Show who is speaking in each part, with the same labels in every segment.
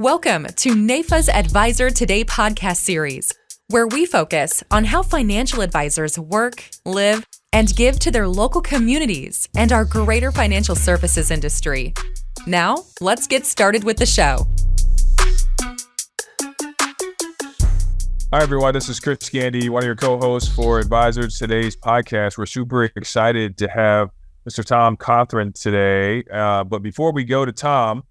Speaker 1: Welcome to NAIFA's Advisor Today podcast series, where we focus on how financial advisors work, live, and give to their local communities and our greater financial services industry. Now, let's get started with the show.
Speaker 2: Hi, everyone. This is Chris Gandy, one of your co-hosts for Advisors Today's podcast. We're super excited to have Mr. Tom Cothron today. But before we go to Tom,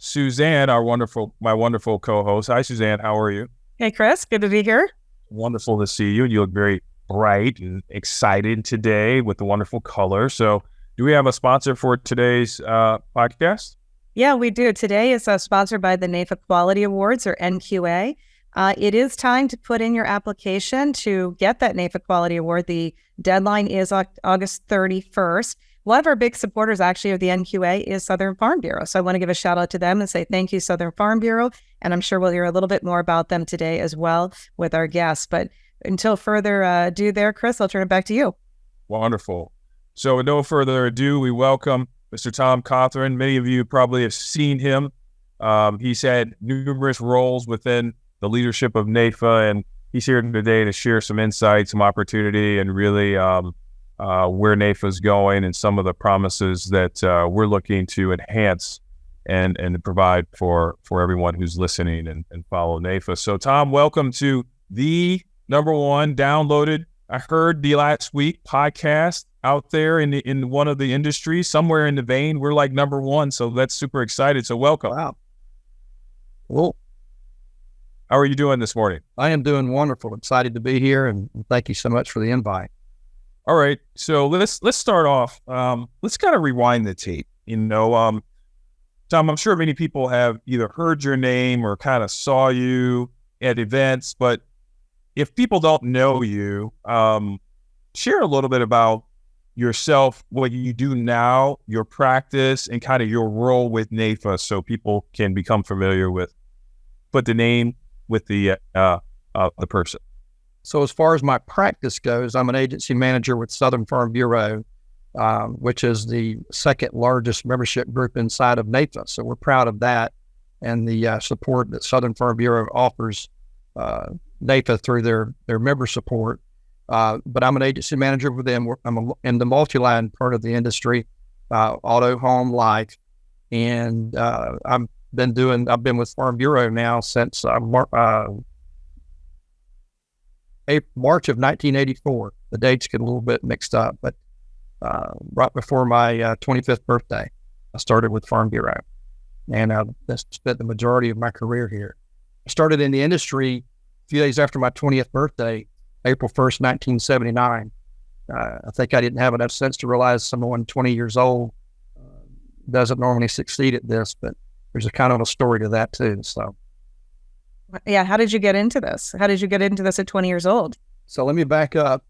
Speaker 2: Suzanne, my wonderful co-host. Hi, Suzanne. How are you?
Speaker 3: Hey, Chris. Good to be here.
Speaker 2: Wonderful to see you. You look very bright and excited today with the wonderful color. So do we have a sponsor for today's podcast?
Speaker 3: Yeah, we do. Today is sponsored by the NAIFA Quality Awards, or NQA. It is time to put in your application to get that NAIFA Quality Award. The deadline is August 31st. One of our big supporters actually of the NQA is Southern Farm Bureau. So I want to give a shout out to them and say thank you, Southern Farm Bureau. And I'm sure we'll hear a little bit more about them today as well with our guests. But until further ado there, Chris, I'll turn it back to you.
Speaker 2: Wonderful. So with no further ado, we welcome Mr. Tom Cothron. Many of you probably have seen him. He's had numerous roles within the leadership of NAIFA, and he's here today to share some insight, some opportunity, and really where NAIFA is going and some of the promises that we're looking to enhance and provide for everyone who's listening and follow NAIFA. So Tom, welcome to the number one downloaded, I heard the last week, podcast out there in one of the industries, somewhere in the vein. We're like number one, so that's super excited. So welcome.
Speaker 4: Wow. Cool.
Speaker 2: How are you doing this morning?
Speaker 4: I am doing wonderful. Excited to be here, and thank you so much for the invite.
Speaker 2: All right, so let's start off. Let's kind of rewind the tape. Tom, I'm sure many people have either heard your name or kind of saw you at events, but if people don't know you, share a little bit about yourself, what you do now, your practice, and kind of your role with NAIFA, so people can become familiar with, put the name with the person.
Speaker 4: So as far as my practice goes, I'm an agency manager with Southern Farm Bureau, which is the second largest membership group inside of NAIFA. So we're proud of that and the support that Southern Farm Bureau offers NAIFA through their member support. But I'm an agency manager with them. I'm in the multi-line part of the industry, auto, home, life. And I've been with Farm Bureau now since March of 1984. The dates get a little bit mixed up, but right before my 25th birthday, I started with Farm Bureau, and I've spent the majority of my career here. I started in the industry a few days after my 20th birthday, April 1st, 1979. I think I didn't have enough sense to realize someone 20 years old doesn't normally succeed at this, but there's a kind of a story to that too. So.
Speaker 3: Yeah, how did you get into this? How did you get into this at 20 years old?
Speaker 4: So let me back up.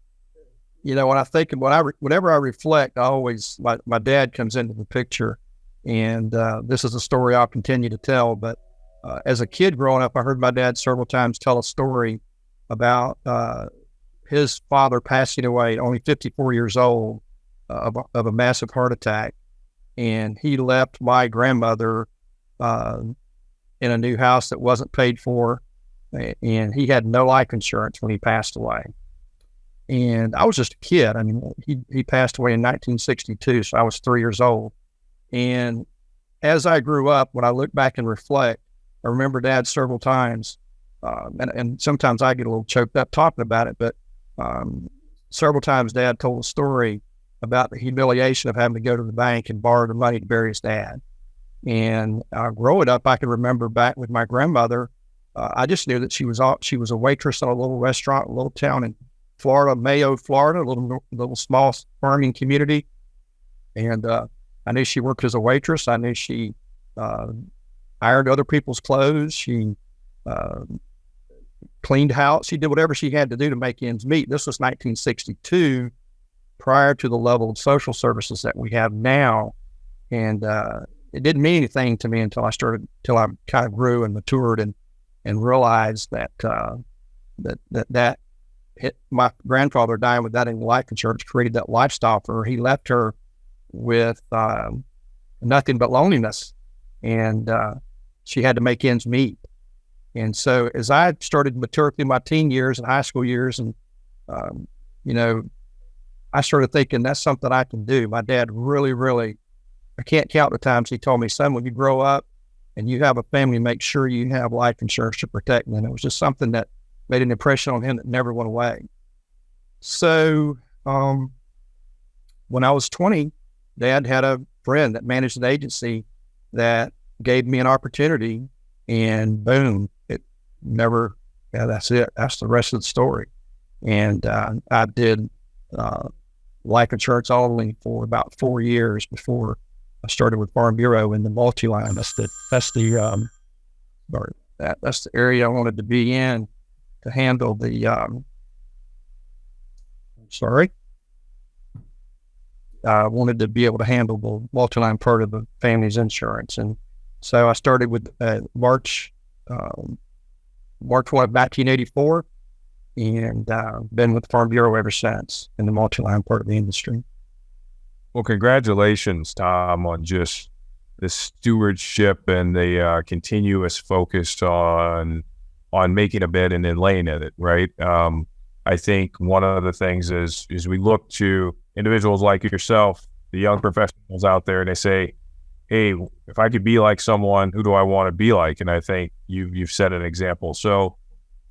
Speaker 4: When I think, whenever I reflect, my dad comes into the picture, and this is a story I'll continue to tell. But as a kid growing up, I heard my dad several times tell a story about his father passing away, only 54 years old, of a massive heart attack, and he left my grandmother in a new house that wasn't paid for, and he had no life insurance when he passed away. And I was just a kid. I mean, he passed away in 1962, so I was 3 years old. And as I grew up, when I look back and reflect, I remember Dad several times, and sometimes I get a little choked up talking about it, but several times Dad told a story about the humiliation of having to go to the bank and borrow the money to bury his dad. And growing up, I can remember back with my grandmother, I just knew that she was a waitress in a little restaurant, a little town in Florida, Mayo, Florida, a little small farming community. And I knew she worked as a waitress. I knew she ironed other people's clothes. She cleaned house. She did whatever she had to do to make ends meet. This was 1962, prior to the level of social services that we have now. And it didn't mean anything to me until I kind of grew and matured and realized that my grandfather dying without any life insurance created that lifestyle for her. He left her with nothing but loneliness. And she had to make ends meet. And so as I started to mature through my teen years and high school years, and, I started thinking that's something I can do. My dad really, I can't count the times he told me, son, when you grow up and you have a family, make sure you have life insurance to protect them. And it was just something that made an impression on him that never went away. So when I was 20, Dad had a friend that managed an agency that gave me an opportunity, and boom, that's it. That's the rest of the story. And I did life insurance only for about 4 years before I started with Farm Bureau in the multi-line. That's the area I wanted to be in to handle the I wanted to be able to handle the multi-line part of the family's insurance. And so I started with March 1, 1984, and been with Farm Bureau ever since in the multi-line part of the industry.
Speaker 2: Well, congratulations, Tom, on just the stewardship and the continuous focus on making a bed and then laying in it, right? I think one of the things is we look to individuals like yourself, the young professionals out there, and they say, hey, if I could be like someone, who do I want to be like? And I think you've set an example. So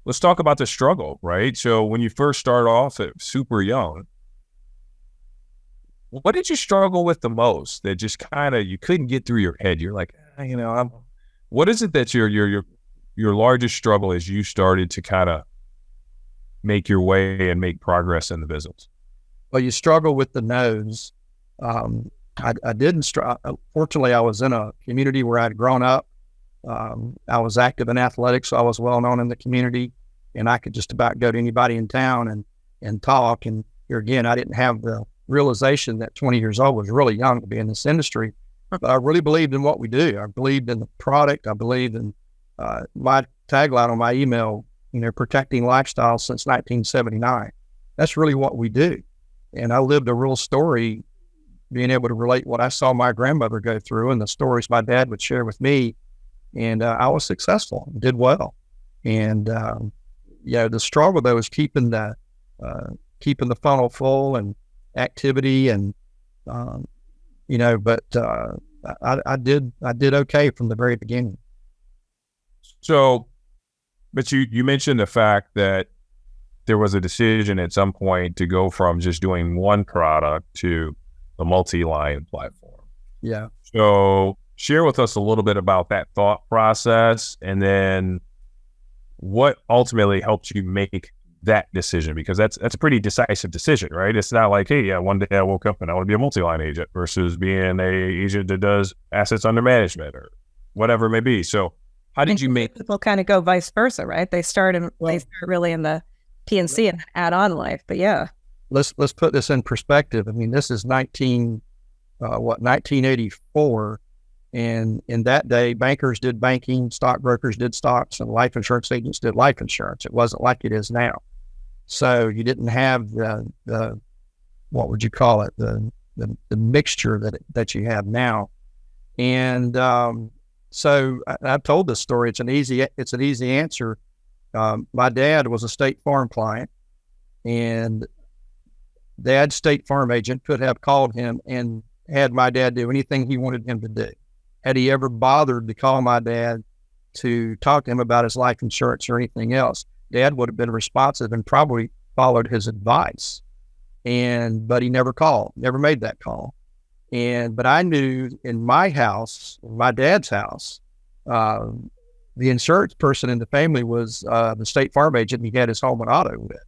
Speaker 2: let's talk about the struggle, right? So when you first start off at super young, what did you struggle with the most that just kind of you couldn't get through your head? You're like, what is it that your largest struggle as you started to kind of make your way and make progress in the business?
Speaker 4: Well, you struggle with the no's. I didn't struggle. Fortunately, I was in a community where I'd grown up. I was active in athletics, so I was well known in the community, and I could just about go to anybody in town and talk. And here again, I didn't have the realization that 20 years old was really young to be in this industry, but I really believed in what we do. I believed in the product. I believed in my tagline on my email, protecting lifestyles since 1979. That's really what we do. And I lived a real story, being able to relate what I saw my grandmother go through and the stories my dad would share with me. And I was successful, did well. And the struggle though is keeping the funnel full and activity, and but I did okay from the very beginning.
Speaker 2: So, but you mentioned the fact that there was a decision at some point to go from just doing one product to the multi-line platform.
Speaker 4: Yeah.
Speaker 2: So share with us a little bit about that thought process, and then what ultimately helped you make that decision, because that's a pretty decisive decision, right? It's not like, hey, one day I woke up and I want to be a multi-line agent versus being a agent that does assets under management or whatever it may be. So how did you make
Speaker 3: people kind of go vice versa, right? They start really in the PNC and add on life, but yeah.
Speaker 4: Let's put this in perspective. I mean, this is 1984, and in that day, bankers did banking, stockbrokers did stocks, and life insurance agents did life insurance. It wasn't like it is now. So you didn't have the what would you call it, the mixture that you have now. And so I've told this story. It's an easy answer. My dad was a State Farm client, and Dad's State Farm agent could have called him and had my dad do anything he wanted him to do. Had he ever bothered to call my dad to talk to him about his life insurance or anything else, Dad would have been responsive and probably followed his advice. But he never called, never made that call. But I knew in my house, my dad's house, the insurance person in the family was the State Farm agent he had his home and auto with.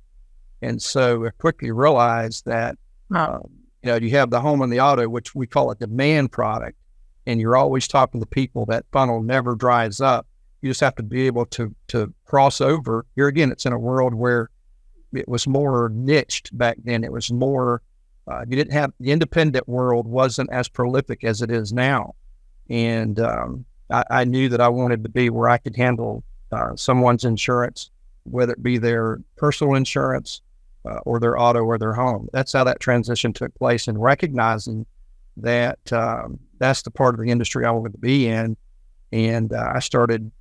Speaker 4: And so I quickly realized that, you have the home and the auto, which we call a demand product, and you're always talking to people. That funnel never dries up. You just have to be able to cross over. Here again, it's in a world where it was more niched back then. It was more, you didn't have, the independent world wasn't as prolific as it is now. And I knew that I wanted to be where I could handle someone's insurance, whether it be their personal insurance or their auto or their home. That's how that transition took place, and recognizing that that's the part of the industry I wanted to be in. And I started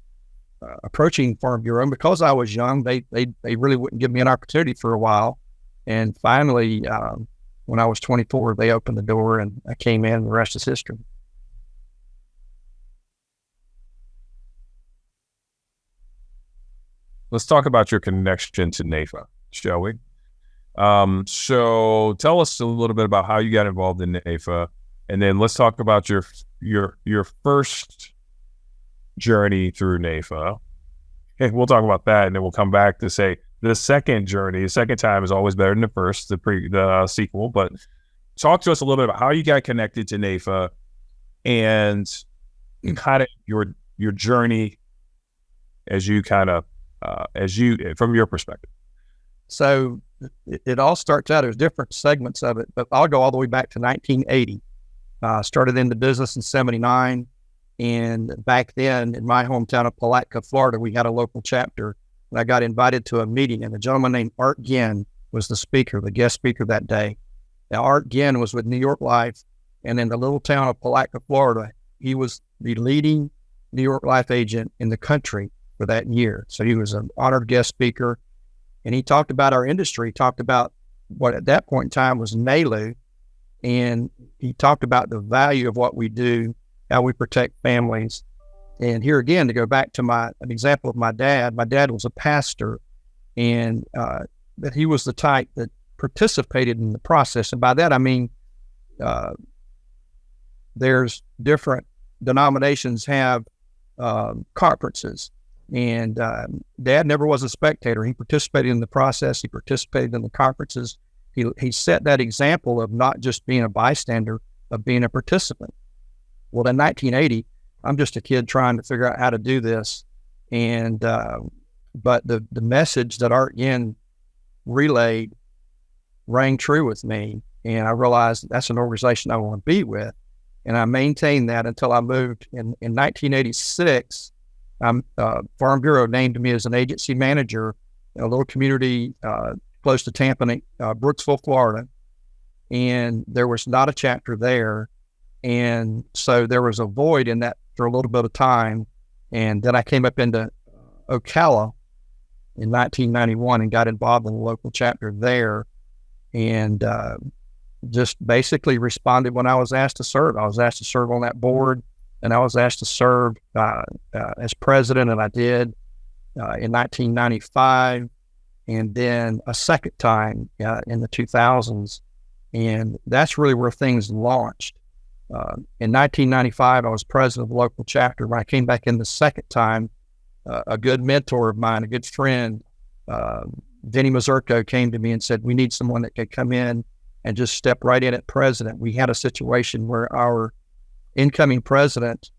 Speaker 4: approaching Farm Bureau. And because I was young, they really wouldn't give me an opportunity for a while. And finally, when I was 24, they opened the door and I came in, and the rest is history.
Speaker 2: Let's talk about your connection to NAIFA, shall we? So tell us a little bit about how you got involved in NAIFA, and then let's talk about your first journey through NAIFA. And we'll talk about that, and then we'll come back to say the second journey. The second time is always better than the first, the sequel. But talk to us a little bit about how you got connected to NAIFA and kind of your journey as you from your perspective.
Speaker 4: So it all starts out, there's different segments of it, but I'll go all the way back to 1980. Started in the business in 79. And back then in my hometown of Palatka, Florida, we had a local chapter, and I got invited to a meeting, and a gentleman named Art Ginn was the guest speaker that day. Now, Art Ginn was with New York Life, and in the little town of Palatka, Florida, he was the leading New York Life agent in the country for that year. So he was an honored guest speaker, and he talked about our industry. He talked about what at that point in time was NAILU, and he talked about the value of what we do, how we protect families. And here again, to go back to an example of my dad was a pastor, and that he was the type that participated in the process. And by that, I mean, there's different denominations have conferences, and Dad never was a spectator. He participated in the process. He participated in the conferences. He set that example of not just being a bystander, of being a participant. Well, in 1980, I'm just a kid trying to figure out how to do this. And, but the message that Art Ginn relayed rang true with me. And I realized that's an organization I want to be with. And I maintained that until I moved in 1986. Farm Bureau named me as an agency manager in a little community close to Tampa, Brooksville, Florida. And there was not a chapter there. And so there was a void in that for a little bit of time. And then I came up into Ocala in 1991 and got involved in the local chapter there, and just basically responded when I was asked to serve. I was asked to serve on that board, and I was asked to serve as president, and I did in 1995, and then a second time in the 2000s. And that's really where things launched. In 1995, I was president of the local chapter. When I came back in the second time, a good mentor of mine, a good friend, Vinny Mazurko, came to me and said, we need someone that could come in and just step right in at president. We had a situation where our incoming president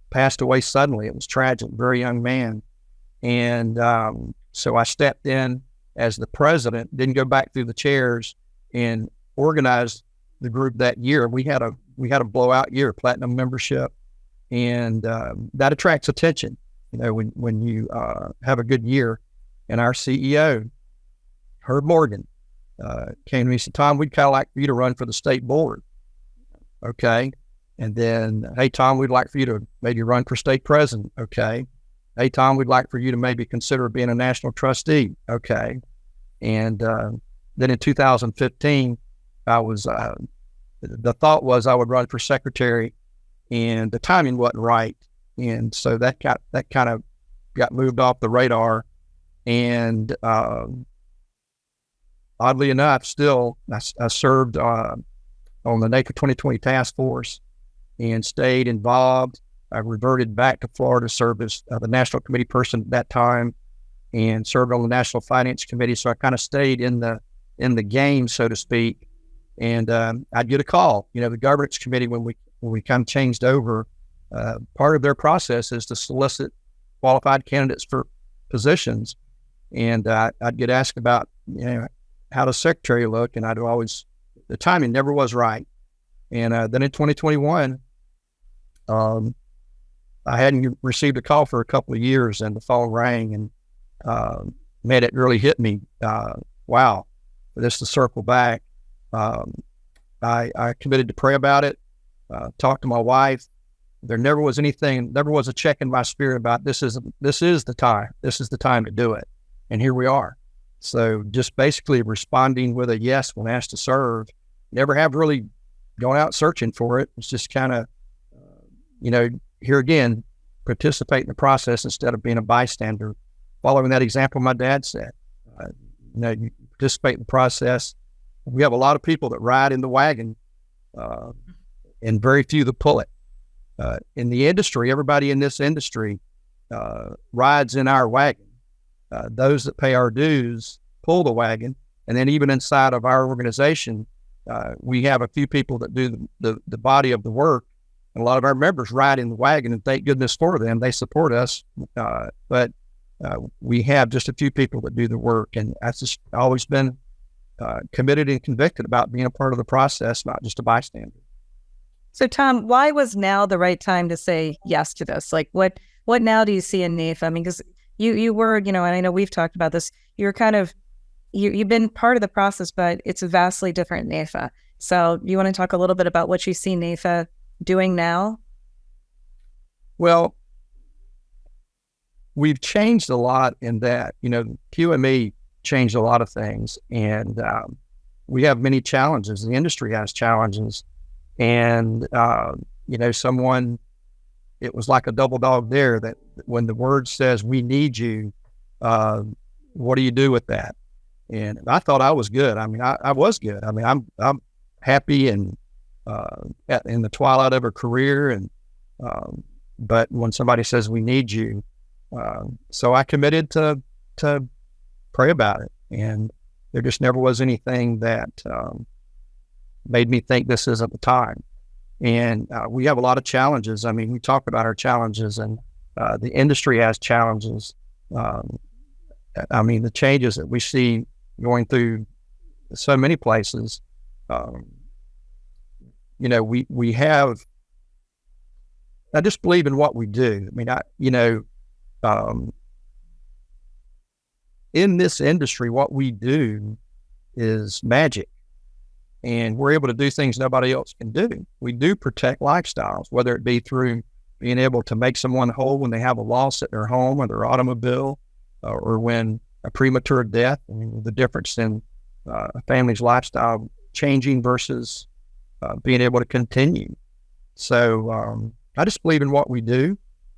Speaker 4: passed away suddenly. It was tragic, very young man. And so I stepped in as the president, didn't go back through the chairs, and organized the group that year. We had a blowout year, platinum membership, and that attracts attention. You know, when you have a good year. And our CEO, Herb Morgan, came to me and said, Tom, we'd kind of like for you to run for the state board. Okay. And then, hey, Tom, we'd like for you to maybe run for state president. Okay. Hey, Tom, we'd like for you to maybe consider being a national trustee. Okay. And then in 2015, I was, the thought was I would run for secretary, and the timing wasn't right. And so that kind of got moved off the radar. And oddly enough, still, I served on the NAIFA 2020 task force and stayed involved. I reverted back to Florida, served as the national committee person at that time, and served on the National Finance Committee. So I kind of stayed in the game, so to speak. And I'd get a call. You know, the governance committee, when we kind of changed over, part of their process is to solicit qualified candidates for positions. And I'd get asked about, you know, how does secretary look? And I'd always, the timing never was right. And then in 2021, I hadn't received a call for a couple of years, and the phone rang, and man, it really hit me. Wow, this to circle back. I committed to pray about it, talked to my wife, there never was a check in my spirit about this is the time to do it. And here we are. So just basically responding with a yes when asked to serve, never have really gone out searching for it. It's just kind of, here again, participate in the process instead of being a bystander. Following that example my dad said, you participate in the process. We have a lot of people that ride in the wagon and very few that pull it. In the industry, everybody in this industry rides in our wagon. Those that pay our dues pull the wagon. And then even inside of our organization, we have a few people that do the body of the work. And a lot of our members ride in the wagon, and thank goodness for them. They support us. But we have just a few people that do the work. And that's just always been committed and convicted about being a part of the process, not just a bystander.
Speaker 3: So, Tom, why was now the right time to say yes to this? Like, what now do you see in NAIFA? I mean, because you were, and I know we've talked about this, you're kind of, you've been part of the process, but it's a vastly different NAIFA. So you want to talk a little bit about what you see NAIFA doing now?
Speaker 4: Well, we've changed a lot in that, QME changed a lot of things, and we have many challenges. The industry has challenges, and, it was like a double dog there that when the word says, we need you, what do you do with that? And I thought I was good. I mean, I was good. I mean, I'm happy and in the twilight of a career. And but when somebody says we need you, so I committed to pray about it. And there just never was anything that made me think this isn't the time. And we have a lot of challenges. I mean, we talk about our challenges, and the industry has challenges. I mean, the changes that we see going through so many places, we have, I just believe in what we do. I mean, in this industry, what we do is magic, and we're able to do things nobody else can do. We do protect lifestyles, whether it be through being able to make someone whole when they have a loss at their home or their automobile, or when a premature death. I mean, the difference in a family's lifestyle changing versus being able to continue. So I just believe in what we do.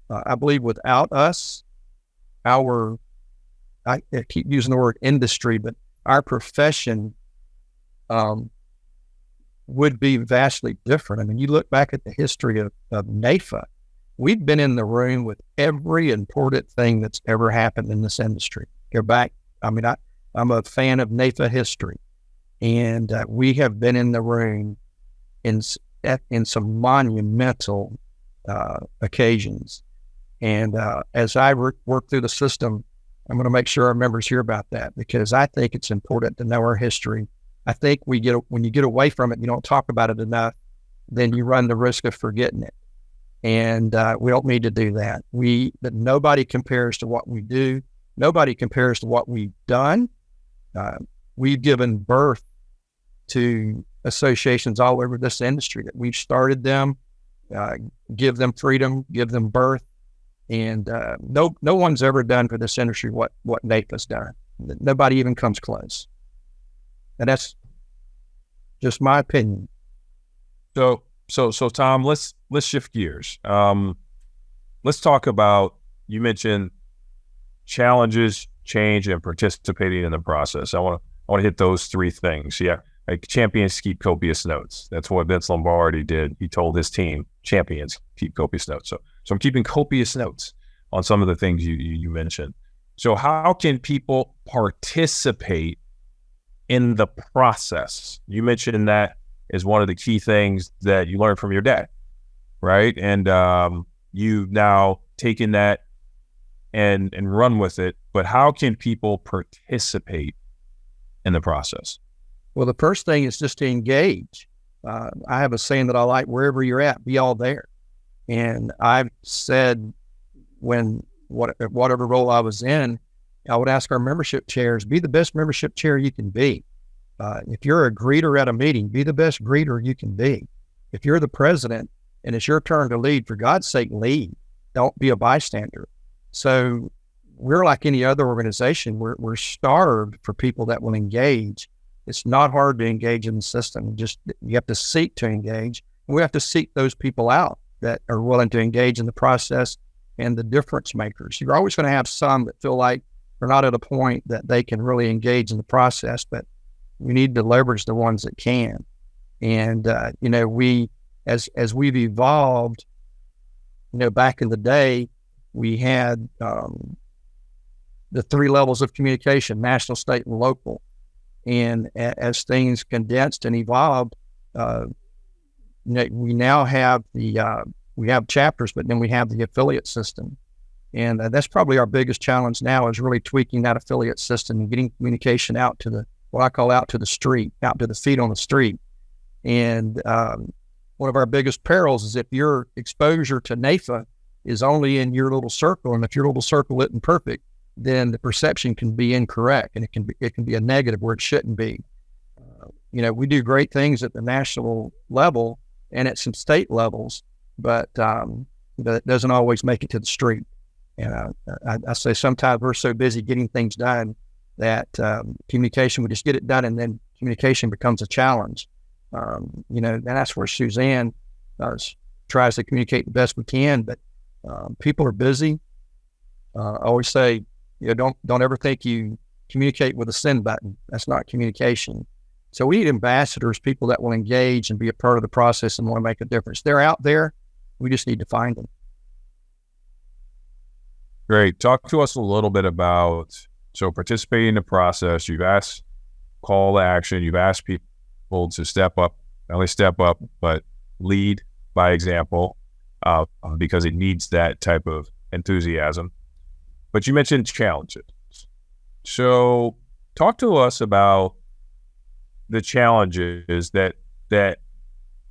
Speaker 4: I believe without us, I keep using the word industry, but our profession would be vastly different. I mean, you look back at the history of NAIFA, we've been in the room with every important thing that's ever happened in this industry. Go back. I mean, I'm a fan of NAIFA history, and we have been in the room in some monumental occasions. And as I work through the system, I'm going to make sure our members hear about that, because I think it's important to know our history. I think when you get away from it, you don't talk about it enough, then you run the risk of forgetting it. And we don't need to do that. But nobody compares to what we do. Nobody compares to what we've done. We've given birth to associations all over this industry that we've started them, give them freedom, give them birth. And no one's ever done for this industry what NAIFA's done. Nobody even comes close. And that's just my opinion.
Speaker 2: So Tom, let's shift gears. Let's talk about, you mentioned challenges, change, and participating in the process. I want to hit those three things. Yeah, like champions keep copious notes. That's what Vince Lombardi did. He told his team, champions keep copious notes. So I'm keeping copious notes on some of the things you mentioned. So how can people participate in the process? You mentioned that is one of the key things that you learned from your dad, right? And you've now taken that and run with it. But how can people participate in the process?
Speaker 4: Well, the first thing is just to engage. I have a saying that I like: wherever you're at, be all there. And I've said, whatever role I was in, I would ask our membership chairs, be the best membership chair you can be. If you're a greeter at a meeting, be the best greeter you can be. If you're the president and it's your turn to lead. For God's sake, lead. Don't be a bystander. So we're like any other organization. We're starved for people that will engage. It's not hard to engage in the system. Just you have to seek to engage. We have to seek those people out that are willing to engage in the process and the difference makers. You're always going to have some that feel like they're not at a point that they can really engage in the process, but we need to leverage the ones that can. And, we, as we've evolved, back in the day, we had the 3 levels of communication: national, state, and local. And as things condensed and evolved, we now have we have chapters, but then we have the affiliate system. And that's probably our biggest challenge now, is really tweaking that affiliate system and getting communication out to what I call out to the street, out to the feet on the street. And one of our biggest perils is if your exposure to NAIFA is only in your little circle, and if your little circle isn't perfect, then the perception can be incorrect, and it can be a negative where it shouldn't be. We do great things at the national level and at some state levels, but it doesn't always make it to the street. And I say sometimes we're so busy getting things done that communication, we just get it done, and then communication becomes a challenge. And that's where Suzanne tries to communicate the best we can, but people are busy. I always say, don't ever think you communicate with a send button. That's not communication. So we need ambassadors, people that will engage and be a part of the process and want to make a difference. They're out there. We just need to find them.
Speaker 2: Great. Talk to us a little bit about, so participating in the process, you've asked call to action, you've asked people to step up, not only step up, but lead by example, because it needs that type of enthusiasm. But you mentioned challenges. So talk to us about the challenges that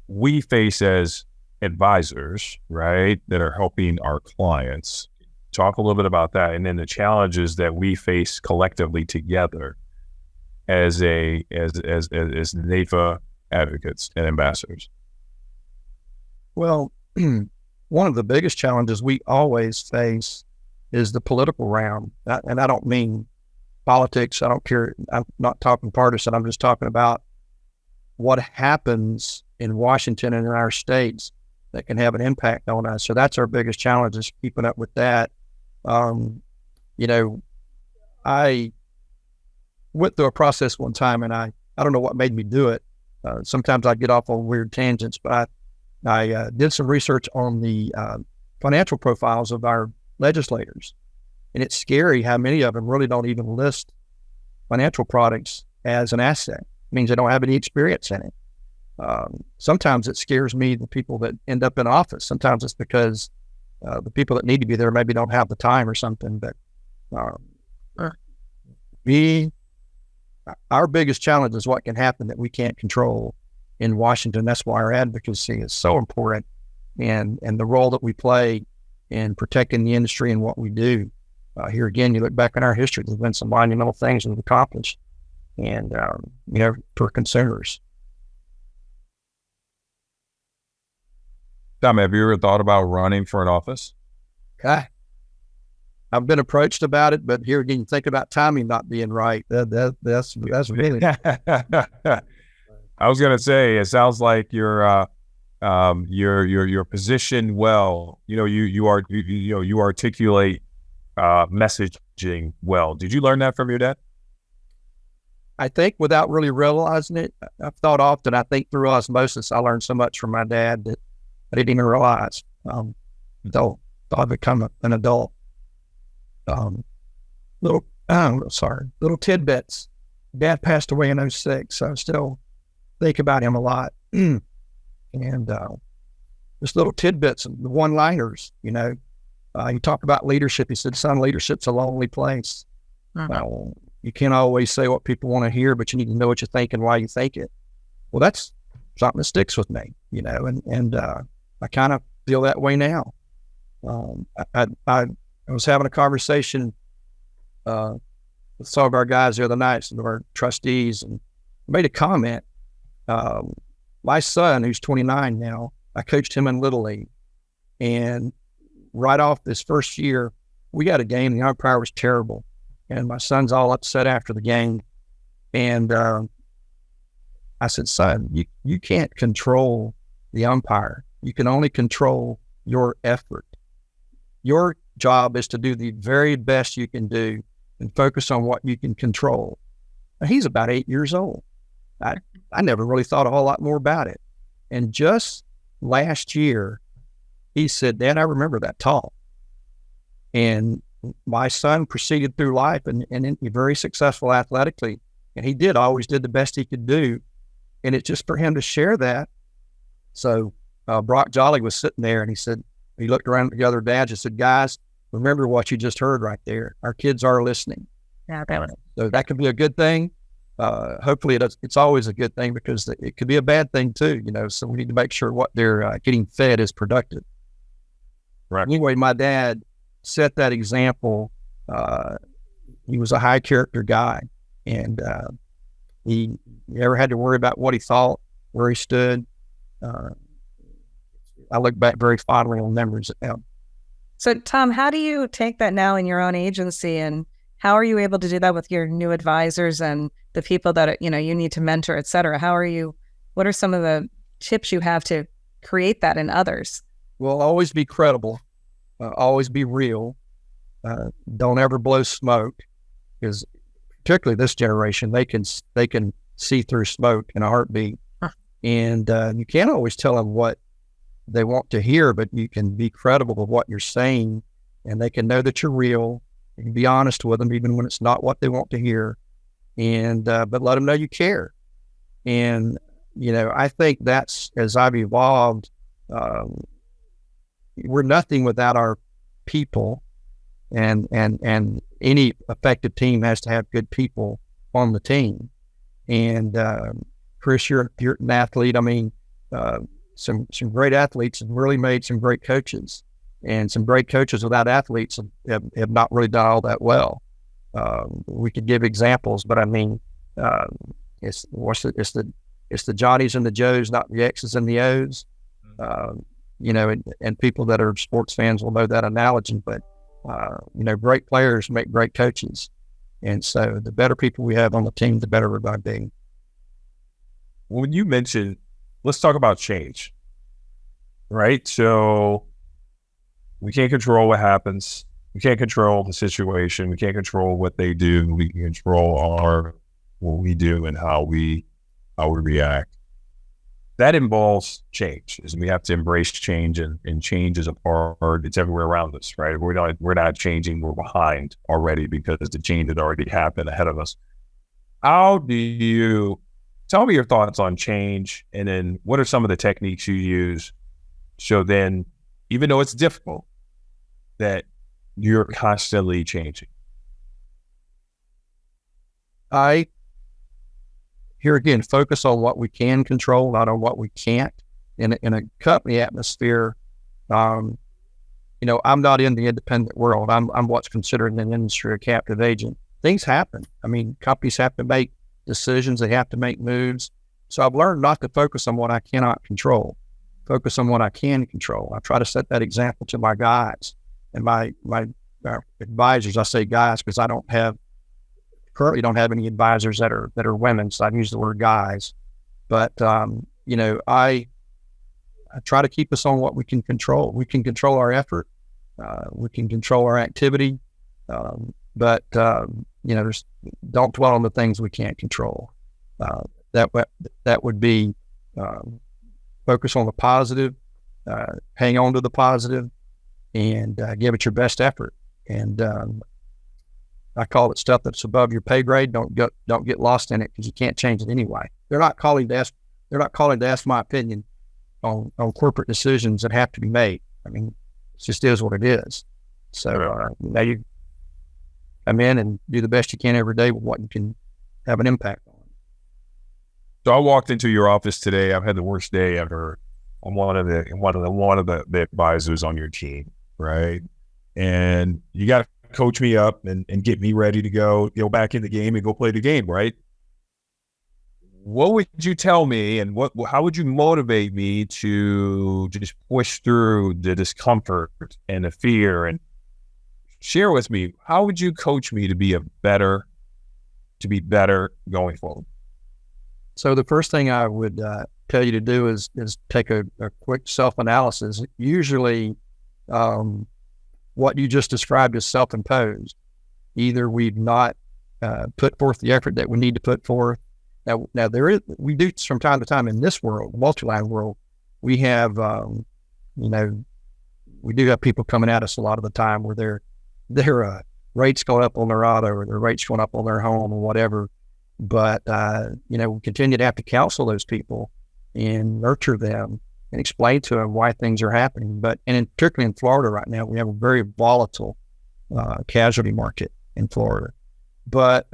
Speaker 2: we face as advisors, right, that are helping our clients. Talk a little bit about that, and then the challenges that we face collectively together as NAIFA advocates and ambassadors.
Speaker 4: Well, one of the biggest challenges we always face is the political realm, and I don't mean politics. I don't care. I'm not talking partisan. I'm just talking about what happens in Washington and in our states that can have an impact on us. So that's our biggest challenge, is keeping up with that. I went through a process one time, and I don't know what made me do it. Sometimes I get off on weird tangents, but I did some research on the financial profiles of our legislators. And it's scary how many of them really don't even list financial products as an asset. It means they don't have any experience in it. Sometimes it scares me, the people that end up in office. Sometimes it's because the people that need to be there maybe don't have the time or something. But our biggest challenge is what can happen that we can't control in Washington. That's why our advocacy is so important, and the role that we play in protecting the industry and what we do. Here again, you look back in our history, there's been some monumental things we've accomplished, and for consumers.
Speaker 2: Tom, have you ever thought about running for an office?
Speaker 4: I've been approached about it, but here again, you think about timing not being right. That's really.
Speaker 2: I was going to say, it sounds like you're positioned well. You articulate messaging well. Did you learn that from your dad?
Speaker 4: I think without really realizing it, I've thought often. I think through osmosis, I learned so much from my dad that I didn't even realize until I've become an adult. Little tidbits. Dad passed away in 2006, so I still think about him a lot. And just little tidbits, the one-liners, you talk about leadership. He said, son, leadership's a lonely place. You can't always say what people want to hear, but you need to know what you think and why you think it. Well, that's something that sticks with me, and I kind of feel that way now. I was having a conversation with some of our guys the other night, some of our trustees, and made a comment. My son, who's 29 now, I coached him in Little League. And right off this first year, we got a game. The umpire was terrible. And my son's all upset after the game. And I said, son, you can't control the umpire. You can only control your effort. Your job is to do the very best you can do and focus on what you can control. Now, he's about 8 years old. I never really thought a whole lot more about it. And just last year, he said, Dad, I remember that talk. And my son proceeded through life and very successful athletically. And he always did the best he could do. And it's just for him to share that. So Brock Jolly was sitting there and he looked around at the other dads and said, guys, remember what you just heard right there. Our kids are listening.
Speaker 3: Yeah,
Speaker 4: so that could be a good thing. Hopefully it's always a good thing because it could be a bad thing too, so we need to make sure what they're getting fed is productive.
Speaker 2: Right.
Speaker 4: Anyway, my dad set that example. He was a high character guy, and he never had to worry about what he thought, where he stood. I look back very fondly on memories of him.
Speaker 3: So, Tom, how do you take that now in your own agency, and how are you able to do that with your new advisors and the people that you need to mentor, et cetera? What are some of the tips you have to create that in others?
Speaker 4: Well, always be credible, always be real. Don't ever blow smoke, because particularly this generation, they can see through smoke in a heartbeat. And you can't always tell them what they want to hear, but you can be credible with what you're saying, and they can know that you're real. You can be honest with them, even when it's not what they want to hear, and but let them know you care. And I think that's, as I've evolved, we're nothing without our people, and any effective team has to have good people on the team. And Chris, you're an athlete. I mean, some great athletes have really made some great coaches, and some great coaches without athletes have not really done all that well. We could give examples, but I mean, it's the Johnnies and the Joes, not the X's and the O's. And people that are sports fans will know that analogy. But great players make great coaches, and so the better people we have on the team, the better we're going to be.
Speaker 2: When you mentioned, let's talk about change, right? So we can't control what happens. We can't control the situation. We can't control what they do. We can control what we do and how we react. That involves change. Is we have to embrace change, and change is a part. It's everywhere around us, right? We're not changing. We're behind already because the change had already happened ahead of us. How do you tell me your thoughts on change, and then what are some of the techniques you use? So then, even though it's difficult, that you're constantly changing.
Speaker 4: Here again, focus on what we can control, not on what we can't. In a company atmosphere, I'm not in the independent world. I'm what's considered in the industry a captive agent. Things happen. I mean, companies have to make decisions. They have to make moves. So I've learned not to focus on what I cannot control. Focus on what I can control. I try to set that example to my guys and my advisors. I say guys because I currently don't have any advisors that are women, so I use the word guys. But I try to keep us on what we can control. We can control our effort. We can control our activity. But don't dwell on the things we can't control. That would be focus on the positive, hang on to the positive, and give it your best effort. And I call it stuff that's above your pay grade. Don't get lost in it, because you can't change it anyway. They're not calling to ask my opinion on corporate decisions that have to be made. I mean, it just is what it is. So you come in and do the best you can every day with what you can have an impact on.
Speaker 2: So I walked into your office today. I've had the worst day ever. I'm one of the advisors on your team, right? And you got to coach me up and get me ready to go back in the game and go play the game, right? what would you tell me, and how would you motivate me to just push through the discomfort and the fear, and share with me, how would you coach me to be better going forward?
Speaker 4: So the first thing I would tell you to do is take a quick self-analysis. Usually what you just described is self-imposed. Either we've not put forth the effort that we need to put forth. Now we do from time to time in this world, multi-line world, we have, we do have people coming at us a lot of the time where their rates going up on their auto or their rates going up on their home or whatever. But, we continue to have to counsel those people and nurture them and explain to them why things are happening. And particularly in Florida right now, we have a very volatile casualty market in Florida. But,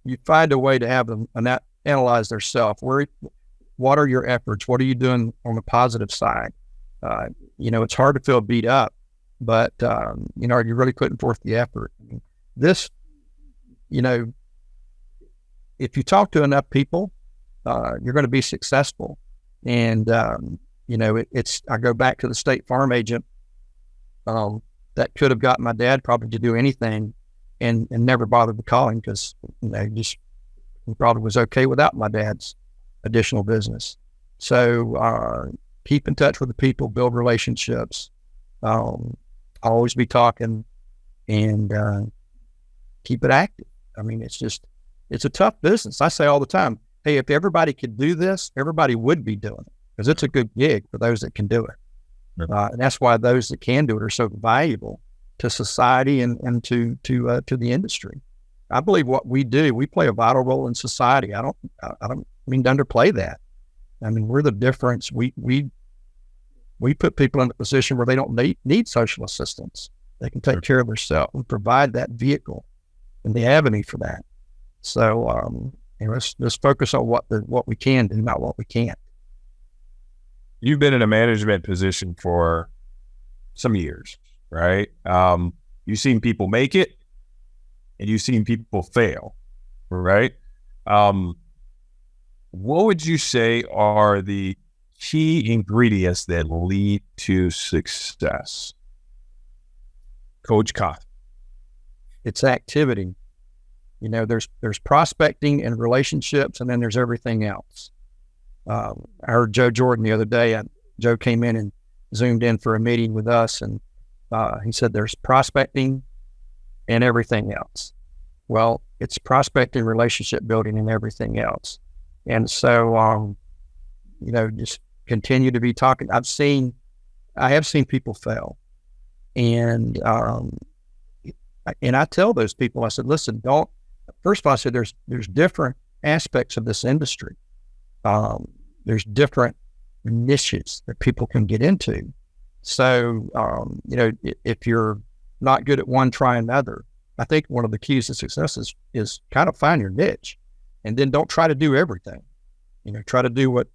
Speaker 4: you find a way to have them analyze their self. What are your efforts? What are you doing on the positive side? It's hard to feel beat up, but, are you really putting forth the effort? This, if you talk to enough people, you're going to be successful. And, I go back to the State Farm agent that could have gotten my dad probably to do anything and never bothered to call him because, he probably was okay without my dad's additional business. So keep in touch with the people, build relationships, always be talking, and keep it active. I mean, it's a tough business. I say all the time, hey, if everybody could do this, everybody would be doing it because it's a good gig for those that can do it. And that's why those that can do it are so valuable to society and to the industry. I believe what we do, we play a vital role in society. I don't mean to underplay that. I mean, we're the difference. We put people in a position where they don't need social assistance. They can take care of themselves. We provide that vehicle and the avenue for that. So let's focus on what we can do, not what we can't.
Speaker 2: You've been in a management position for some years, right? You've seen people make it and you've seen people fail, right? What would you say are the key ingredients that lead to success? Coach Cothron.
Speaker 4: It's activity. There's prospecting and relationships, and then there's everything else. I heard Joe Jordan the other day. Joe came in and Zoomed in for a meeting with us, and he said there's prospecting and everything else. Well, it's prospecting, relationship building, and everything else. And so, just continue to be talking. I have seen people fail, and I tell those people, I said, listen, first of all, I said, there's different aspects of this industry. There's different niches that people can get into. So, if you're not good at one, try another. I think one of the keys to success is kind of find your niche, and then don't try to do everything. Try to do what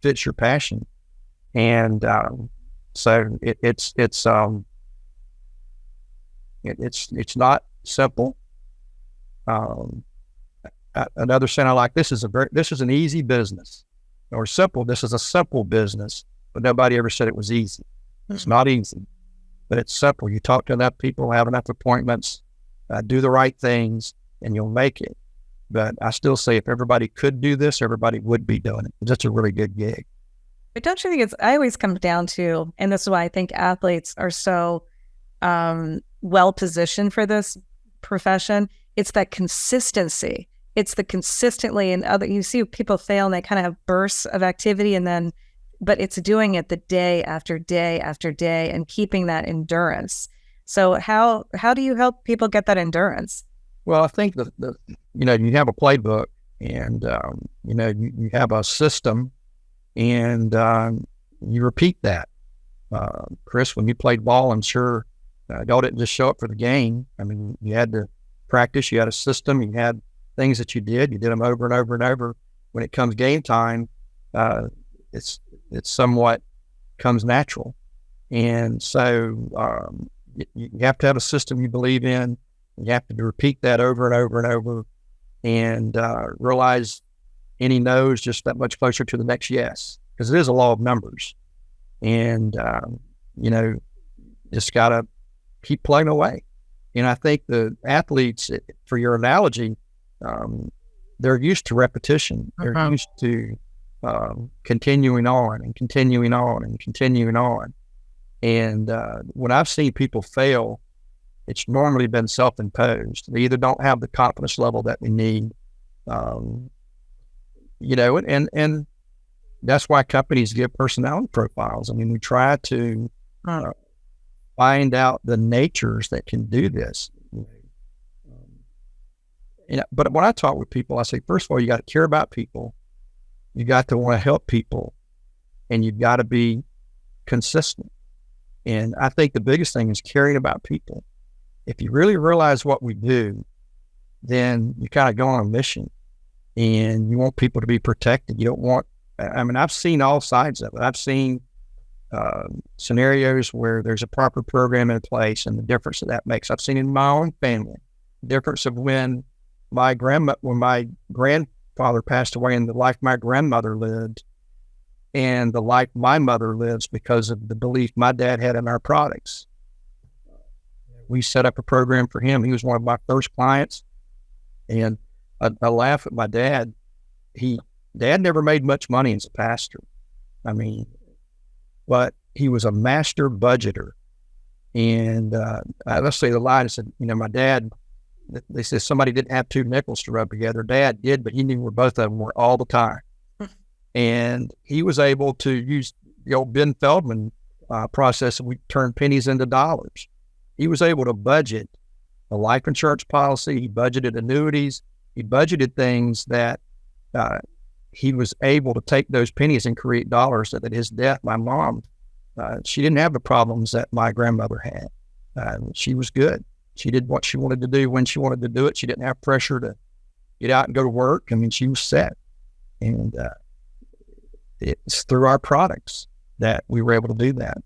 Speaker 4: fits your passion. And so it's not simple. Another saying I like, this is an easy business, or simple. This is a simple business, but nobody ever said it was easy. It's not easy, but it's simple. You talk to enough people, have enough appointments, do the right things, and you'll make it. But I still say if everybody could do this, everybody would be doing it. It's a really good gig.
Speaker 3: But don't you think I always come down to, and this is why I think athletes are so well positioned for this profession, it's that consistency. It's the consistently, and you see people fail and they kind of have bursts of activity, but it's doing it the day after day after day and keeping that endurance. So how do you help people get that endurance?
Speaker 4: Well, I think you have a playbook, and you have a system, and you repeat that. Chris, when you played ball, I'm sure y'all didn't just show up for the game. I mean, you had to practice. You had a system. You had things that you did. You did them over and over and over. When it comes game time, it's somewhat comes natural, and so you have to have a system you believe in. You have to repeat that over and over and over, and realize any no is just that much closer to the next yes, because it is a law of numbers. And, just got to keep plugging away. And I think the athletes, for your analogy, they're used to repetition. They're used to continuing on and continuing on and continuing on. And when I've seen people fail, it's normally been self-imposed. They either don't have the confidence level that they need, and that's why companies give personality profiles. I mean, we try to find out the natures that can do this. But when I talk with people, I say, first of all, you got to care about people. You got to want to help people, and you've got to be consistent. And I think the biggest thing is caring about people. If you really realize what we do, then you kind of go on a mission, and you want people to be protected. You don't want, I've seen all sides of it. I've seen scenarios where there's a proper program in place and the difference that makes. I've seen it in my own family, the difference of when my grandfather passed away and the life my grandmother lived and the life my mother lives because of the belief my dad had in our products. We set up a program for him. He was one of my first clients. And I laugh at my dad. Dad never made much money as a pastor. But he was a master budgeter. And let's say the line, I said, my dad, they said somebody didn't have two nickels to rub together. Dad did, but he knew where both of them were all the time. And he was able to use the old Ben Feldman process, and we turned pennies into dollars. He was able to budget a life insurance policy. He budgeted annuities. He budgeted things that he was able to take those pennies and create dollars. So that his death, my mom, she didn't have the problems that my grandmother had. She was good. She did what she wanted to do when she wanted to do it. She didn't have pressure to get out and go to work. She was set. And it's through our products that we were able to do that.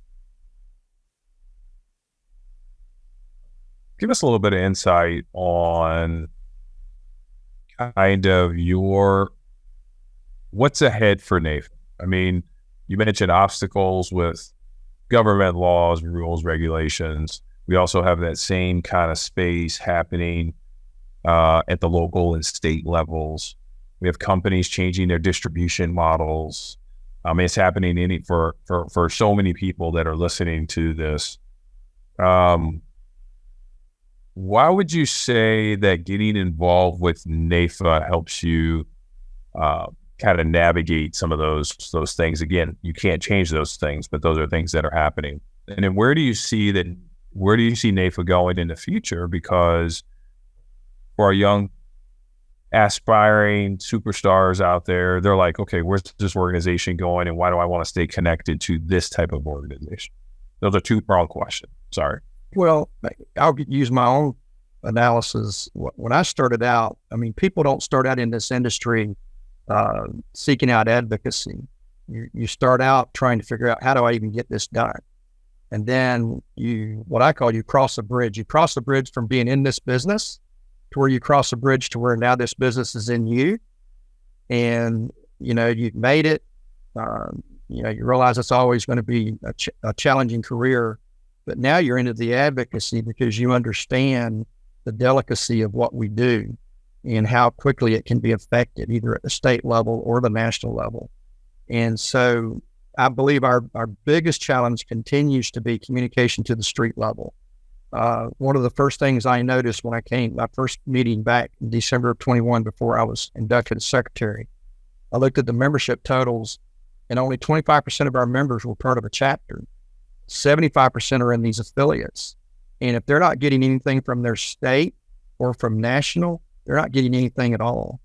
Speaker 2: Give us a little bit of insight on kind of what's ahead for NAIFA. You mentioned obstacles with government laws, rules, regulations. We also have that same kind of space happening at the local and state levels. We have companies changing their distribution models. It's happening for so many people that are listening to this. Why would you say that getting involved with NAIFA helps you kind of navigate some of those things? Again, you can't change those things, but those are things that are happening. And then where do you see NAIFA going in the future? Because for our young aspiring superstars out there, they're like, okay, where's this organization going, and why do I want to stay connected to this type of organization? Those are two-pronged questions. Sorry.
Speaker 4: Well, I'll use my own analysis. When I started out, people don't start out in this industry seeking out advocacy. You start out trying to figure out, how do I even get this done? And then you cross a bridge. You cross the bridge from being in this business to where you cross a bridge to where now this business is in you. And, you've made it. You realize it's always going to be a challenging career. But now you're into the advocacy because you understand the delicacy of what we do and how quickly it can be affected, either at the state level or the national level. And so I believe our biggest challenge continues to be communication to the street level. One of the first things I noticed when I came, my first meeting back in December of 21, before I was inducted as secretary, I looked at the membership totals, and only 25% of our members were part of a chapter. 75% are in these affiliates. And if they're not getting anything from their state or from national, they're not getting anything at all.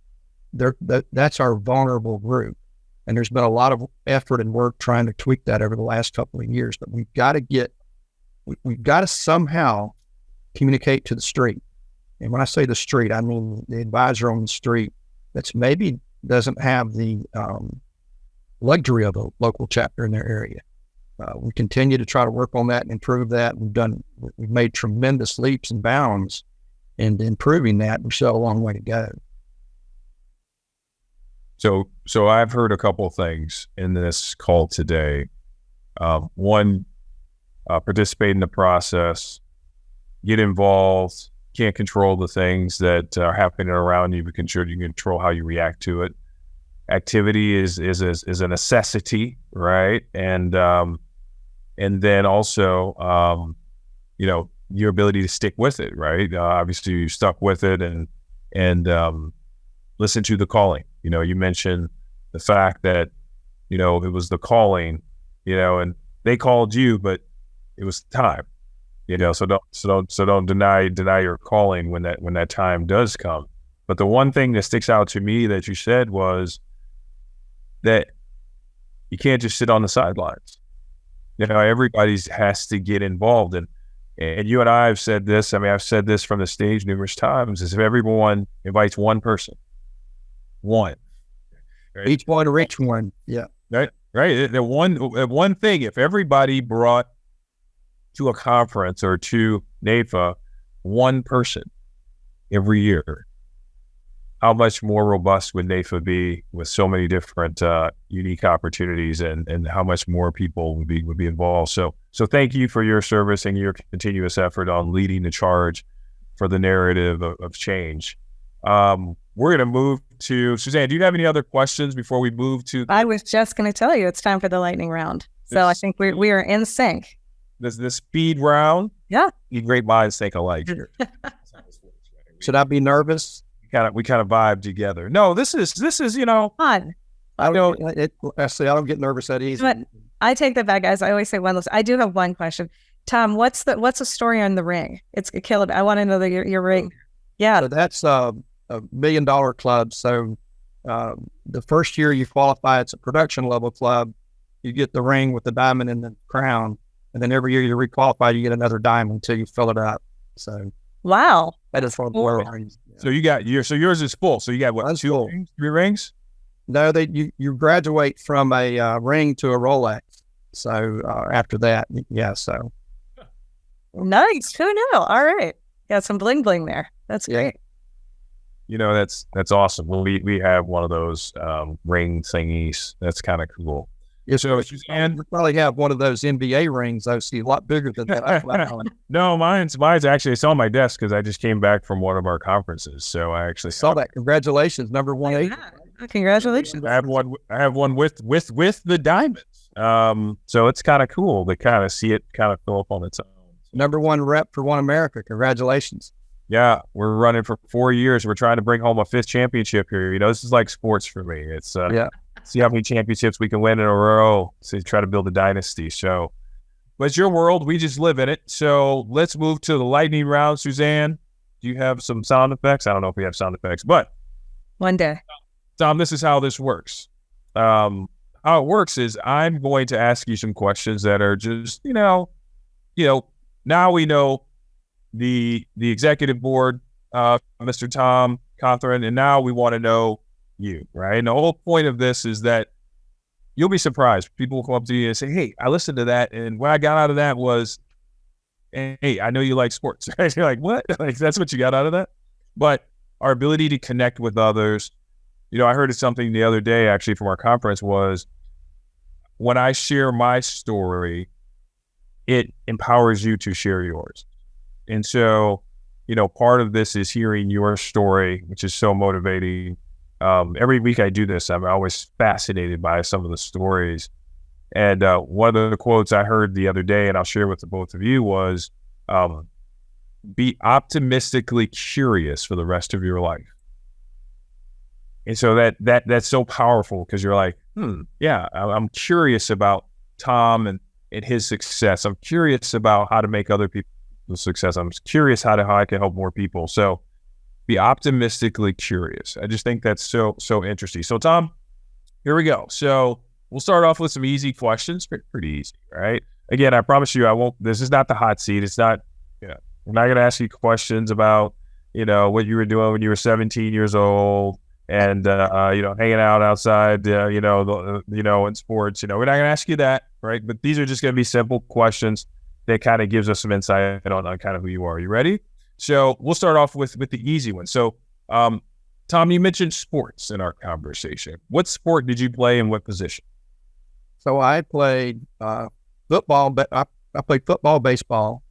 Speaker 4: That's our vulnerable group. And there's been a lot of effort and work trying to tweak that over the last couple of years. But we've got to somehow communicate to the street. And when I say the street, I mean the advisor on the street that's maybe doesn't have the luxury of a local chapter in their area. We continue to try to work on that and improve that. We've made tremendous leaps and bounds and improving that. We still have a long way to go.
Speaker 2: So I've heard a couple of things in this call today. One, participate in the process, get involved. Can't control the things that are happening around you, but you can control how you react to it. Activity is a necessity, right? And then also, your ability to stick with it, right? Obviously, you stuck with it and listen to the calling. You mentioned the fact that it was the calling, and they called you, but it was time. So don't deny your calling when that time does come. But the one thing that sticks out to me that you said was that you can't just sit on the sidelines. Everybody has to get involved, and you and I have said this. I mean, I've said this from the stage numerous times: is if everyone invites one person, right?
Speaker 4: Each one reach one, yeah,
Speaker 2: right. The one thing, if everybody brought to a conference or to NAIFA one person every year, how much more robust would NAIFA be with so many different unique opportunities, and how much more people would be involved. So thank you for your service and your continuous effort on leading the charge for the narrative of change. We're going to move to Suzanne. Do you have any other questions before we move to?
Speaker 3: I was just going to tell you it's time for the lightning round. So I think we are in sync.
Speaker 2: This speed round.
Speaker 3: Yeah.
Speaker 2: Great minds think alike here.
Speaker 4: Should I be nervous?
Speaker 2: We kind of vibe together. No, this is
Speaker 3: fun.
Speaker 4: I don't get nervous that easy.
Speaker 3: But I take that back, guys. I always say one list. I do have one question. Tom, what's the story on the ring? It's Caleb. I want to know your ring. Yeah.
Speaker 4: So that's a $1 million club. So the first year you qualify, it's a production level club. You get the ring with the diamond and the crown, and then every year you requalify, you get another diamond until you fill it up. So
Speaker 3: wow,
Speaker 4: that is one of the rings.
Speaker 2: So yours is full. So you got what? Two rings, 3 rings?
Speaker 4: No, you graduate from a ring to a Rolex. So after that, yeah. So
Speaker 3: nice. Who knew? All right, got some bling bling there. That's great.
Speaker 2: That's awesome. Well, we have one of those ring thingies. That's kind of cool.
Speaker 4: Yeah, so you probably have one of those NBA rings. I see a lot bigger than that.
Speaker 2: No, mine's actually, it's on my desk because I just came back from one of our conferences. So I actually
Speaker 4: saw that. Congratulations, number 1.
Speaker 3: Congratulations.
Speaker 2: I have one with the diamonds. So it's kind of cool to kind of see it kind of fill up on its own.
Speaker 4: Number 1 rep for One America. Congratulations.
Speaker 2: Yeah, we're running for 4 years. We're trying to bring home a 5th championship here. This is like sports for me. It's see how many championships we can win in a row. So try to build a dynasty. So, but it's your world. We just live in it. So let's move to the lightning round. Suzanne, do you have some sound effects? I don't know if we have sound effects, but
Speaker 3: one day.
Speaker 2: Tom, this is how this works. How it works is I'm going to ask you some questions that are just, now we know the executive board, Mr. Tom Cothron, and now we want to know you, right? And the whole point of this is that you'll be surprised. People will come up to you and say, "Hey, I listened to that, and what I got out of that was, hey, I know you like sports." Right? You're like, "What?" Like, that's what you got out of that? But our ability to connect with others. I heard something the other day actually from our conference was when I share my story, it empowers you to share yours. And so, part of this is hearing your story, which is so motivating. Every week I do this. I'm always fascinated by some of the stories. And one of the quotes I heard the other day, and I'll share with the both of you, was be optimistically curious for the rest of your life. And so that's so powerful because you're like, I'm curious about Tom and his success. I'm curious about how to make other people success. I'm curious how I can help more people. So be optimistically curious. I just think that's so interesting. So Tom, here we go. So we'll start off with some easy questions. Pretty easy, right? Again, I promise you, this is not the hot seat. It's not, I'm not going to ask you questions about, what you were doing when you were 17 years old and, hanging out outside, in sports. We're not going to ask you that, right? But these are just going to be simple questions that kind of gives us some insight on kind of who you are. You ready? So we'll start off with the easy one. So, Tom, you mentioned sports in our conversation. What sport did you play and what position?
Speaker 4: So I played football, but I played football, baseball,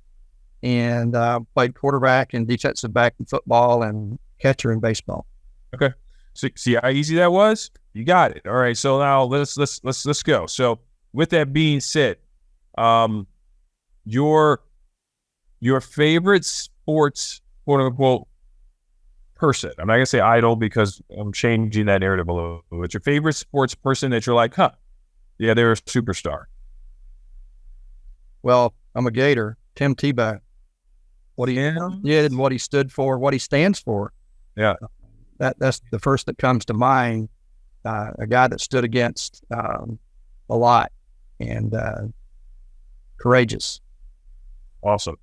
Speaker 4: and played quarterback and defensive back in football and catcher in baseball.
Speaker 2: Okay. So see how easy that was? You got it. All right. So now let's go. So with that being said, your favorite sports, quote unquote, person. I'm not gonna say idol because I'm changing that narrative a little. But your favorite sports person that you're like, yeah, they're a superstar.
Speaker 4: Well, I'm a Gator, Tim Tebow. What he did and what he stood for, what he stands for.
Speaker 2: Yeah,
Speaker 4: that's the first that comes to mind. A guy that stood against a lot and courageous.
Speaker 2: Awesome.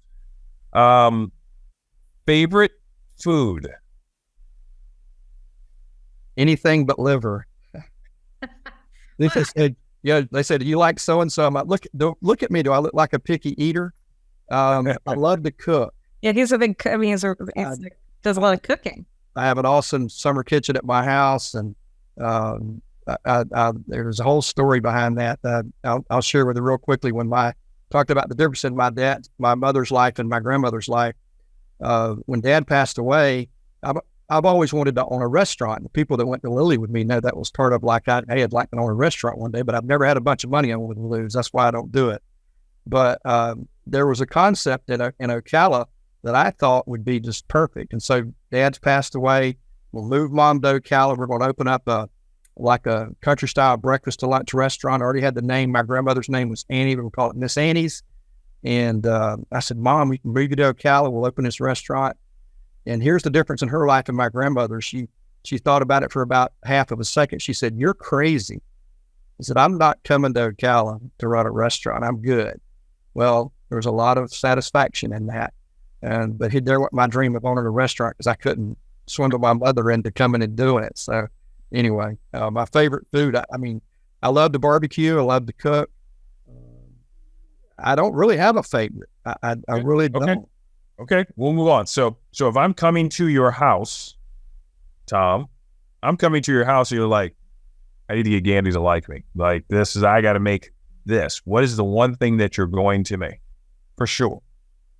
Speaker 2: Favorite food?
Speaker 4: Anything but liver. They said, they said, "Do you like so and so?" I'm like, look at me. Do I look like a picky eater? I love to cook.
Speaker 3: Yeah, he's a big. I mean, he does a lot of cooking.
Speaker 4: I have an awesome summer kitchen at my house, and there's a whole story behind that. I'll share with you real quickly. When talked about the difference in my mother's life and my grandmother's life. When Dad passed away, I've always wanted to own a restaurant. The people that went to Lilly with me know that was part of like I had like to own a restaurant one day, but I've never had a bunch of money I wanted to lose. That's why I don't do it. But there was a concept in Ocala that I thought would be just perfect. And so Dad's passed away. We'll move Mom to Ocala. We're going to open up a country style breakfast to lunch restaurant. I already had the name. My grandmother's name was Annie. We'll call it Miss Annie's. And I said, Mom, we can move you to Ocala. We'll open this restaurant. And here's the difference in her life and my grandmother. She thought about it for about half of a second. She said, "You're crazy." I said, "I'm not coming to Ocala to run a restaurant. I'm good." Well, there was a lot of satisfaction in that. But there went my dream of owning a restaurant because I couldn't swindle my mother into coming and doing it. So anyway, my favorite food, I love to barbecue. I love to cook. I don't really have a favorite. I really don't.
Speaker 2: Okay, we'll move on. So if I'm coming to your house, Tom, I'm coming to your house and you're like, I need to get Gandy to like me. Like I got to make this. What is the one thing that you're going to make? For sure.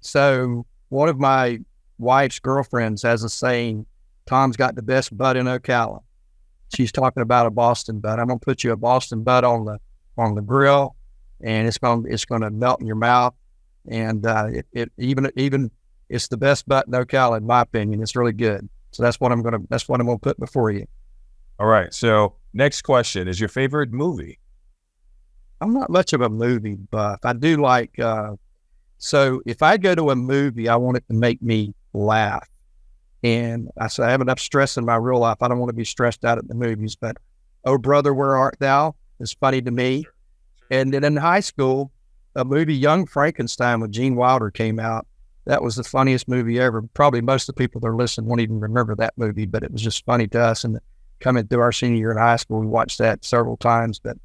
Speaker 4: So one of my wife's girlfriends has a saying, Tom's got the best butt in Ocala. She's talking about a Boston butt. I'm going to put you a Boston butt on the grill and it's going to melt in your mouth. And even it's the best butt in Ocala, in my opinion. It's really good. So that's what I'm gonna put before you.
Speaker 2: All right. So next question is your favorite movie.
Speaker 4: I'm not much of a movie buff. I do like. So if I go to a movie, I want it to make me laugh. And I have enough stress in my real life. I don't want to be stressed out at the movies. But Oh Brother, Where Art Thou is funny to me. And then in high school, a movie, Young Frankenstein with Gene Wilder, came out. That was the funniest movie ever. Probably most of the people that are listening won't even remember that movie, but it was just funny to us. And coming through our senior year in high school, we watched that several times. But,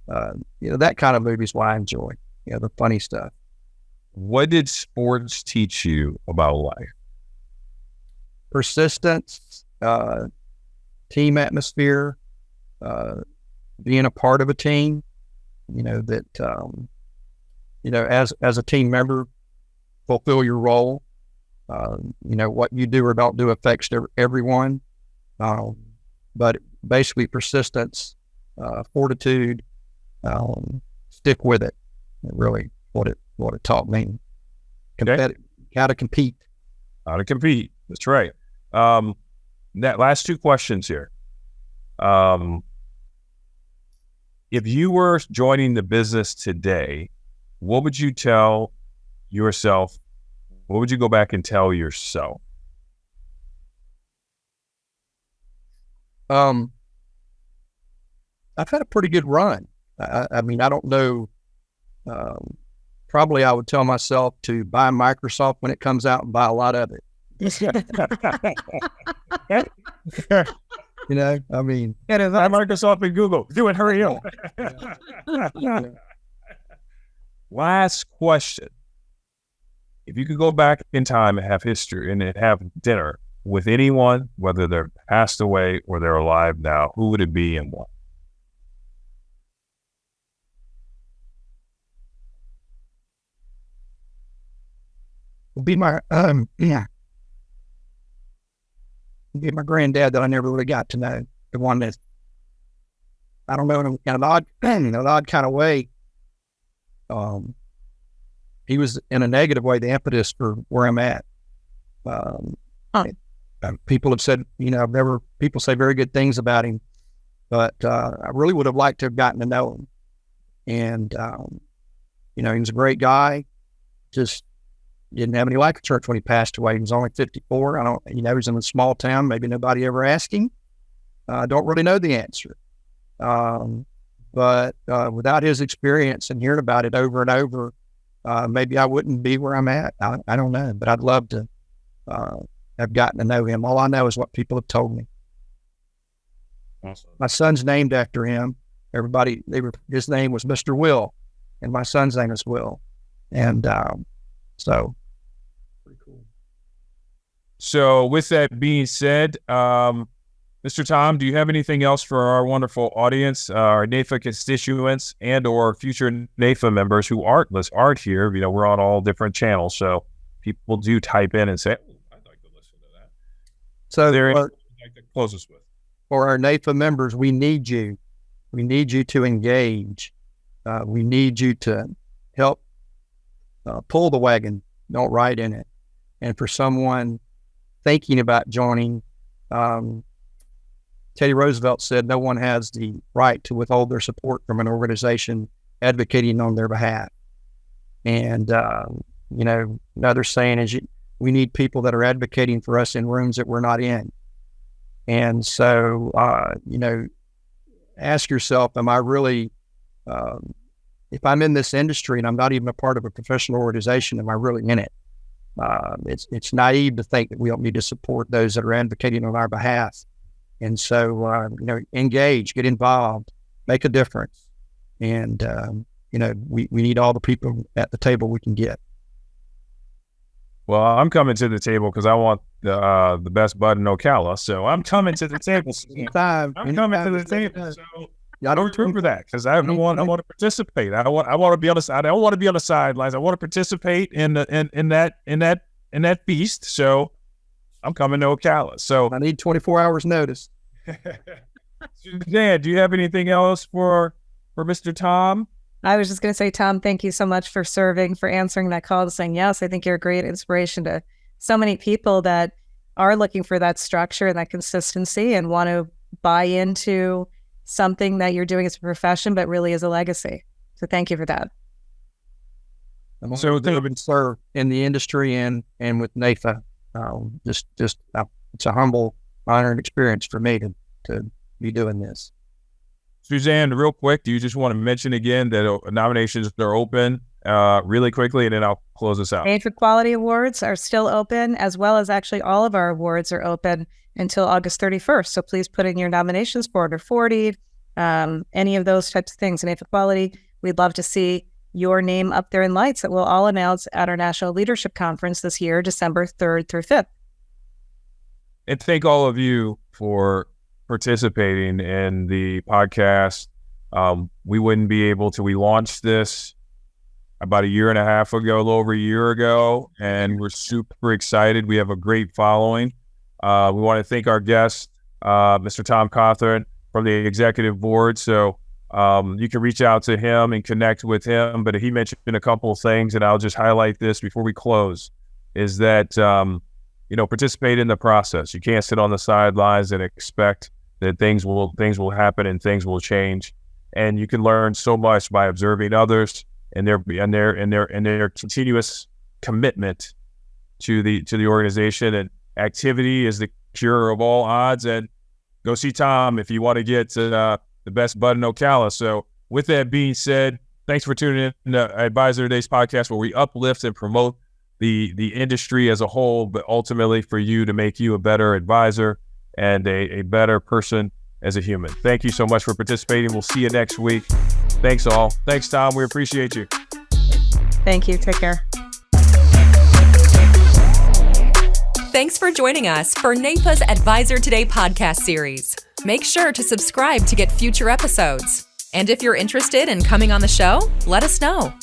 Speaker 4: that kind of movie is what I enjoy, the funny stuff.
Speaker 2: What did sports teach you about life?
Speaker 4: Persistence, team atmosphere, being a part of a team, as a team member, fulfill your role. What you do or don't do affects everyone. But basically persistence, fortitude, stick with it. Really what it taught me. How to compete.
Speaker 2: How to compete. That's right. That last two questions here. If you were joining the business today, what would you tell yourself? What would you go back and tell yourself?
Speaker 4: I've had a pretty good run. I don't know. Probably I would tell myself to buy Microsoft when it comes out and buy a lot of it. Buy
Speaker 2: Microsoft and Google. Do it, hurry up. Last question. if you could go back in time and have history and have dinner with anyone, whether they're passed away or they're alive now, who would it be and why?
Speaker 4: Be my be my granddad that I never really got to know. The one that, I don't know, in an odd kind of way. He was, in a negative way, the impetus for where I'm at. People have said, people say very good things about him, but I really would have liked to have gotten to know him. And, he was a great guy, just didn't have any life insurance when he passed away. He was only 54. He was in a small town. Maybe nobody ever asked him. I don't really know the answer. But without his experience and hearing about it over and over, maybe I wouldn't be where I'm at. I don't know, but I'd love to have gotten to know him. All I know is what people have told me.
Speaker 2: Awesome.
Speaker 4: My son's named after him. His name was Mr. Will, and my son's name is Will. And so, pretty cool.
Speaker 2: So with that being said, Mr. Tom, do you have anything else for our wonderful audience, our NAIFA constituents and or future NAIFA members who aren't here? We're on all different channels, so people do type in and say, oh, I'd like to listen to that.
Speaker 4: So
Speaker 2: I'd like to close us with.
Speaker 4: For our NAIFA members, we need you. We need you to engage. We need you to help pull the wagon, don't ride in it. And for someone thinking about joining, Teddy Roosevelt said no one has the right to withhold their support from an organization advocating on their behalf. And, another saying is we need people that are advocating for us in rooms that we're not in. And so, ask yourself, am I really, if I'm in this industry and I'm not even a part of a professional organization, am I really in it? It's naive to think that we don't need to support those that are advocating on our behalf. And so, engage, get involved, make a difference. And, we need all the people at the table we can get.
Speaker 2: Well, I'm coming to the table because I want the best bud in Ocala. So I'm coming to the table. I'm coming to the table. So I don't remember that because I want to participate. I want to be on the side. I don't want to be on the sidelines. I want to participate in that feast. So I'm coming to Ocala. So
Speaker 4: I need 24 hours notice.
Speaker 2: Suzanne, do you have anything else for Mr. Tom?
Speaker 3: I was just going to say, Tom, thank you so much for serving, for answering that call, saying yes. I think you're a great inspiration to so many people that are looking for that structure and that consistency and want to buy into something that you're doing as a profession, but really as a legacy. So thank you for that.
Speaker 4: So they've been served in the industry and with NAIFA. It's a humble honor and experience for me to be doing this.
Speaker 2: Suzanne, real quick, do you just want to mention again that nominations are open really quickly, and then I'll close this out?
Speaker 3: NAIFA Quality Awards are still open, as well as actually all of our awards are open until August 31st. So please put in your nominations for under 40, any of those types of things. NAIFA Quality, we'd love to see your name up there in lights that we'll all announce at our National Leadership Conference this year, December 3rd through 5th.
Speaker 2: And thank all of you for participating in the podcast. We wouldn't be able to, we launched this about a year and a half ago, a little over a year ago, and we're super excited. We have a great following. We want to thank our guest, Mr. Tom Cothron from the executive board. So you can reach out to him and connect with him, but he mentioned a couple of things, and I'll just highlight this before we close, is that, participate in the process. You can't sit on the sidelines and expect that things will happen and things will change. And you can learn so much by observing others and their continuous commitment to the organization. And activity is the cure of all odds. And go see Tom if you want to get to the best bud in Ocala. So with that being said, thanks for tuning in to Advisor Today's podcast, where we uplift and promote the industry as a whole, but ultimately for you to make you a better advisor and a better person as a human. Thank you so much for participating. We'll see you next week. Thanks all. Thanks, Tom. We appreciate you.
Speaker 3: Thank you. Take care.
Speaker 1: Thanks for joining us for NAIFA's Advisor Today podcast series. Make sure to subscribe to get future episodes. And if you're interested in coming on the show, let us know.